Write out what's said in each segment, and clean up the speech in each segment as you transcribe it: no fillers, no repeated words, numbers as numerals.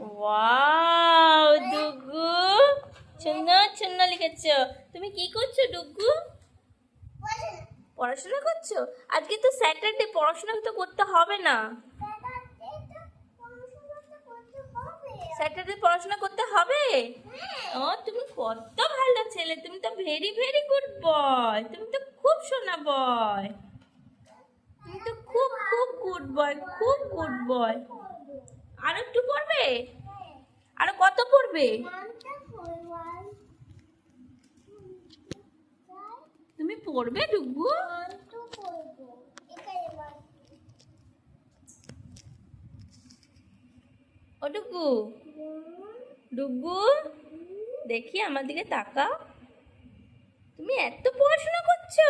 Wow ডুগু, সুন্দর সুন্দর লিখেছো। তুমি কি করছো ডুগু? পড়াশোনা করছো? আজকে তো স্যাটারডে, পড়াশোনা তো করতে হবে না। স্যাটারডে পড়াশোনা করতে হবে? ও তুমি কত ভালো ছেলে, তুমি তো ভেরি ভেরি গুড বয়, তুমি তো খুব সোনা বয়, তুমি তো খুব খুব গুড বয়, খুব গুড বয়। আর একটু পড়বে? আরো কত পড়বে? তুমি পড়বে ডুগু? ও ডুগু, ডুগু দেখি আমার দিকে তাকাও, তুমি এত পড়াশোনা করছো?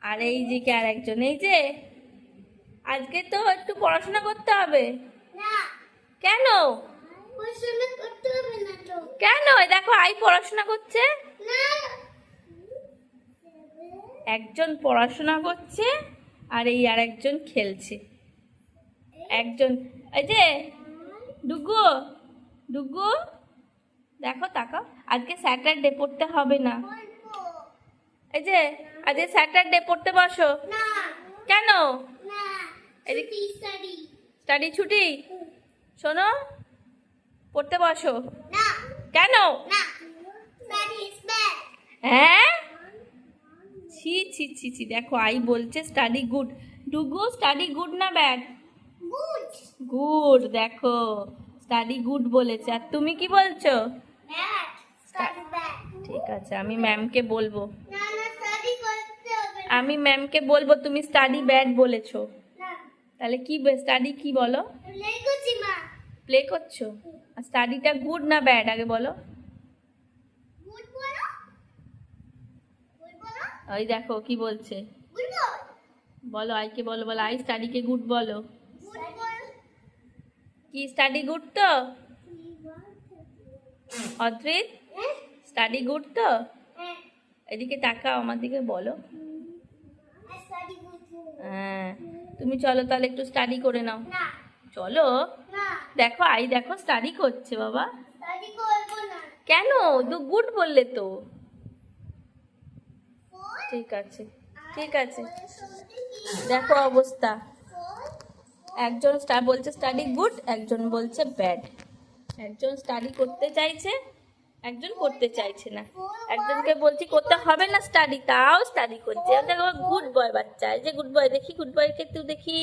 আর এই যে কি আর একজন, এই যে আজকে তো একটু পড়াশোনা করতে হবে। কেন? কেন? দেখো আই পড়াশোনা করছে, একজন পড়াশোনা করছে আর এই আর একজন খেলছে। একজন, এই যে ডুগু, ডুগু দেখো তাকাও, আজকে স্যাটারডে, পড়তে হবে না। এই যে আজকে স্যাটারডে, পড়তে বসো। কেন? স্টাডি ছুটি? শোনো, পড়তে বসো। কেন? হ্যাঁ, ছি ছি ছি ছি, দেখো আই বলছে স্টাডি গুড। ডুগু স্টাডি গুড না ব্যাড? গুড, দেখো স্টাডি গুড বলেছে, আর তুমি কি বলছো? ঠিক আছে, আমি ম্যামকে বলবো, আমি ম্যামকে বলবো তুমি স্টাডি ব্যাড বলেছো। তাহলে কি স্টাডি কি বলো? প্লে করছো। আর স্টাডিটা গুড না ব্যাড আগে বলো। ওই দেখো কি বলছে, বলো আইকে বলো, বলো আই স্টাডিকে গুড বলো। কি স্টাডি গুড তো? অদ্রিত স্টাডি গুড তো? এদিকে তাকাও, আমার দিকে বলো। হ্যাঁ, তুমি চলো তাহলে একটু স্টাডি করে নাও। চলো, দেখো আই দেখো স্টাডি করছে বাবা। কেন? গুড বললে তো। ঠিক আছে, ঠিক আছে, দেখো অবস্থা, একজন বলছে স্টাডি গুড, একজন বলছে ব্যাড। একজন স্টাডি করতে চাইছে, একজন করতে চাইছে না। একজনকে বলছি করতে হবে না স্টাডি, তাও স্টাডি করছে। দেখো গুড বয় বাচ্চা, এই যে গুড বয়, দেখি গুড বয়কে একটু দেখি।